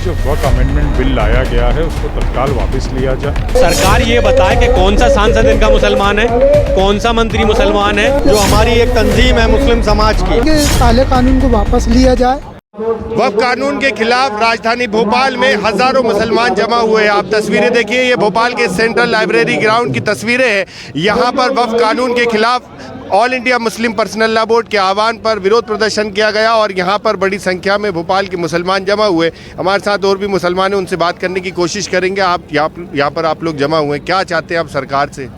जो वक्फ amendment bill लाया गया है उसको तत्काल वापस लिया जाए। सरकार ये बताए कि कौन सा सांसद इनका मुसलमान है, कौन सा मंत्री मुसलमान है। जो हमारी एक तंजीम है मुस्लिम समाज की, काले कानून को वापस लिया जाए। वक्फ कानून के खिलाफ राजधानी भोपाल में हजारों मुसलमान जमा हुए हैं। आप तस्वीरें देखिए, ये भोपाल के सेंट्रल लाइब्रेरी ग्राउंड की तस्वीरें हैं। यहाँ पर वक्फ कानून के खिलाफ all India Muslim personal law board के आह्वान पर विरोध प्रदर्शन किया गया और यहाँ पर बड़ी संख्या में भोपाल के मुसलमान जमा हुए। हमारे साथ और भी मुसलमान हैं, उनसे बात करने की कोशिश करेंगे। आप यहाँ पर आप लोग जमा हुए, क्या चाहते हैं आप सरकार से?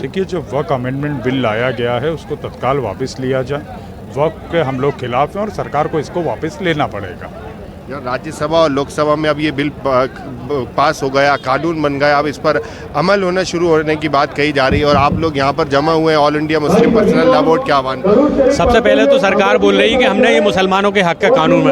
देखिए, जो वक्फ अमेंडमेंट बिल लाया गया है उसको तत्काल वापस लिया जाए। वक्फ के हम लोग खिलाफ हैं और सरकार को इसको वापस लेना पड़ेगा। राज्यसभा और लोकसभा में अब ये बिल पास हो गया, कानून बन गया, अब इस पर अमल होना शुरू होने की बात कही जा रही है और आप लोग यहाँ पर जमा हुए हैं all India Muslim personal law board के आह्वान पर। सबसे पहले तो सरकार बोल रही है कि हमने ये मुसलमानों के हक का कानून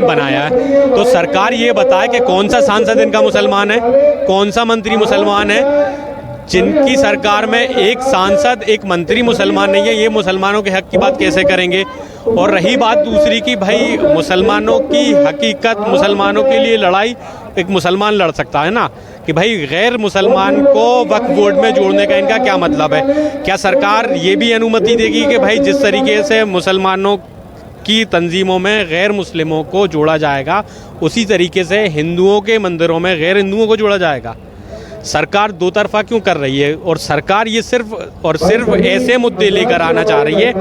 बनाया है, तो सरकार ये बताए कि कौन सा सांसद इनका मुसलमान है, कौन सा मंत्री मुसलमान है। जिनकी सरकार में एक सांसद एक मंत्री मुसलमान नहीं है, ये मुसलमानों के हक की बात कैसे करेंगे? और रही बात दूसरी की भाई मुसलमानों की हकीकत, मुसलमानों के लिए लड़ाई एक मुसलमान लड़ सकता है ना, कि भाई गैर मुसलमान को वक्फ बोर्ड में जोड़ने का इनका क्या मतलब है? क्या सरकार ये भी अनुमति देगी कि भाई जिस तरीके से मुसलमानों की तंजीमों में गैर मुस्लिमों को जोड़ा जाएगा, उसी तरीके से हिंदुओं के मंदिरों में गैर हिंदुओं को जोड़ा जाएगा? सरकार दो तरफा क्यों कर रही है? और सरकार ये सिर्फ और सिर्फ ऐसे मुद्दे लेकर आना चाह रही है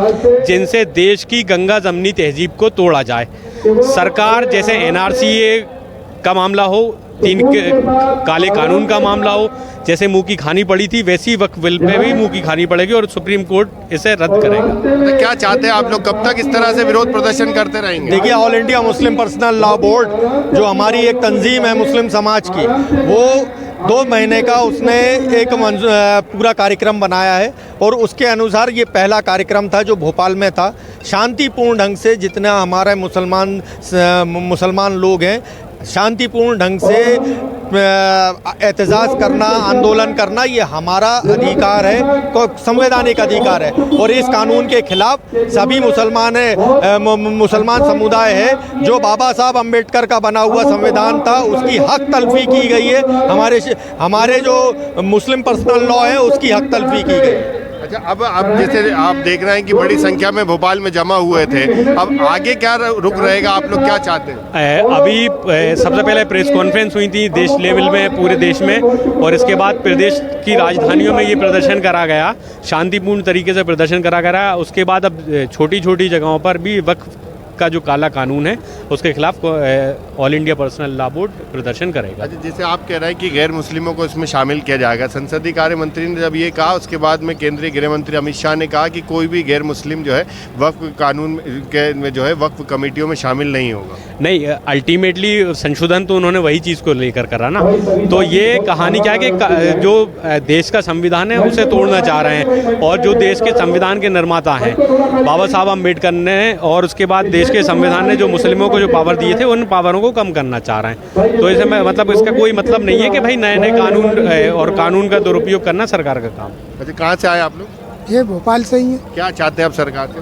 जिनसे देश की गंगा जमनी तहजीब को तोड़ा जाए। सरकार जैसे एनआरसी का मामला हो, तीन काले कानून का मामला हो, जैसे मुंह की खानी पड़ी थी, वैसी वक्फ बिल पे भी मुंह की खानी पड़ेगी और सुप्रीम कोर्ट इसे रद्द करेगा। तो क्या चाहते हैं आप लोग, कब तक इस तरह से विरोध प्रदर्शन करते रहेंगे? देखिए, all India Muslim personal law board जो हमारी एक तंजीम है मुस्लिम समाज की, वो 2 महीने का उसने एक पूरा कार्यक्रम बनाया है और उसके अनुसार ये पहला कार्यक्रम था जो भोपाल में था। शांतिपूर्ण ढंग से जितना हमारे मुसलमान लोग हैं, शांतिपूर्ण ढंग से एहतजाज करना, आंदोलन करना, ये हमारा अधिकार है, संवैधानिक अधिकार है। और इस कानून के खिलाफ सभी मुसलमान समुदाय है। जो बाबा साहब अम्बेडकर का बना हुआ संविधान था, उसकी हक तलफी की गई है। हमारे जो मुस्लिम पर्सनल लॉ है उसकी हक तलफी की गई। अच्छा, अब जैसे आप देख रहे हैं कि बड़ी संख्या में भोपाल में जमा हुए थे, अब आगे क्या रुख रहेगा? आप लोग क्या चाहते हैं? अभी सबसे पहले प्रेस कॉन्फ्रेंस हुई थी देश लेवल में, पूरे देश में, और इसके बाद प्रदेश की राजधानियों में ये प्रदर्शन करा गया, शांतिपूर्ण तरीके से प्रदर्शन करा गया। उसके बाद अब छोटी छोटी जगहों पर भी वक्फ का जो काला कानून है उसके खिलाफ all India personal law board प्रदर्शन करेगा। अच्छा, जैसे आप कह रहे हैं कि गैर मुस्लिमों को इसमें शामिल किया जाएगा, संसदीय कार्य मंत्री ने जब ये कहा, उसके बाद में केंद्रीय गृह मंत्री अमित शाह ने कहा कि कोई भी गैर मुस्लिम जो है वक्फ कानून के में जो है वक्फ कमेटियों में शामिल नहीं होगा। नहीं, अल्टीमेटली संशोधन तो उन्होंने वही चीज़ को लेकर करा ना। तो ये कहानी क्या है कि जो देश का संविधान है उसे तोड़ना चाह रहे हैं, और जो देश के संविधान के निर्माता हैं बाबा साहब अम्बेडकर ने, और उसके बाद देश के संविधान ने जो मुस्लिमों को जो पावर दिए थे उन पावरों को कम करना चाह रहे हैं। तो इसे मतलब इसका कोई मतलब नहीं है कि भाई नए नए कानून और कानून का दुरुपयोग करना सरकार का काम। अच्छा, कहाँ से आए आप लोग? ये भोपाल से ही है। क्या चाहते हैं आप सरकार से?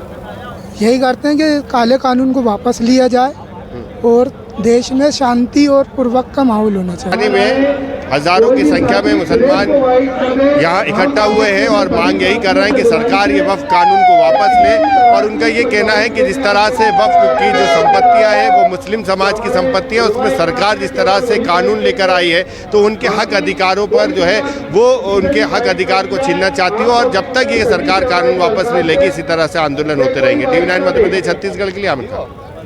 यही करते हैं कि काले कानून को वापस लिया जाए और देश में शांति और पूर्वक का माहौल होना चाहिए। में हजारों की संख्या में मुसलमान यहाँ इकट्ठा हुए हैं और मांग यही कर रहे हैं कि सरकार ये वक्फ कानून को वापस ले, और उनका ये कहना है कि जिस तरह से वक्फ की जो संपत्तियाँ हैं वो मुस्लिम समाज की संपत्ति है, उसमें सरकार जिस तरह से कानून लेकर आई है तो उनके हक अधिकारों पर जो है वो उनके हक अधिकार को छीनना चाहती है, और जब तक ये सरकार कानून वापस नहीं लेगी इसी तरह से आंदोलन होते रहेंगे। TV9 मध्य प्रदेश छत्तीसगढ़ के लिए आमिर खान।